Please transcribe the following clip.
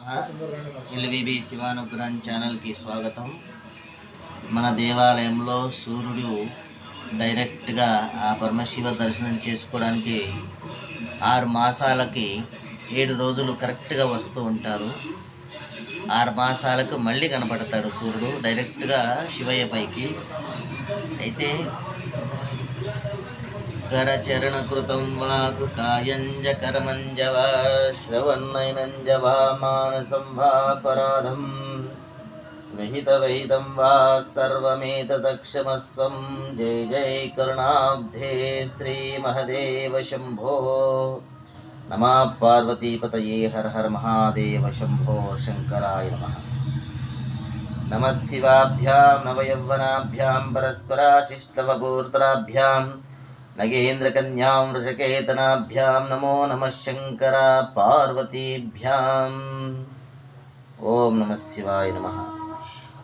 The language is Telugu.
ఎల్విబి శివానుగ్రహం ఛానల్కి స్వాగతం. మన దేవాలయంలో సూర్యుడు డైరెక్ట్గా ఆ పరమశివ దర్శనం చేసుకోవడానికి 6 మాసాలకి 7 రోజులు కరెక్ట్గా వస్తూ ఉంటారు. 6 మాసాలకు మళ్ళీ కనపడతాడు సూర్యుడు డైరెక్ట్గా శివయ్య పైకి. అయితే కరచరణకృతం వాక్ కాయంజ కర్మంజవా శ్రవన్నైనంజవా మానసం వా పరాధం విహితం వా సర్వమేతదక్షమస్వం. జై జై కరుణాబ్ధే శ్రీ మహదేవ శంభో. నమః పార్వతీపతయే హర హర మహాదేవ శంభో శంకరాయ నమః. నమః శివాభ్యాం నవయౌవనాభ్యాం పరస్పరాశిష్టవపూర్తరాభ్యాం నగేంద్రకన్యాం వృషకేతనాభ్యాం నమో నమః శంకర పార్వతీభ్యాం. ఓం నమః శివాయ నమః.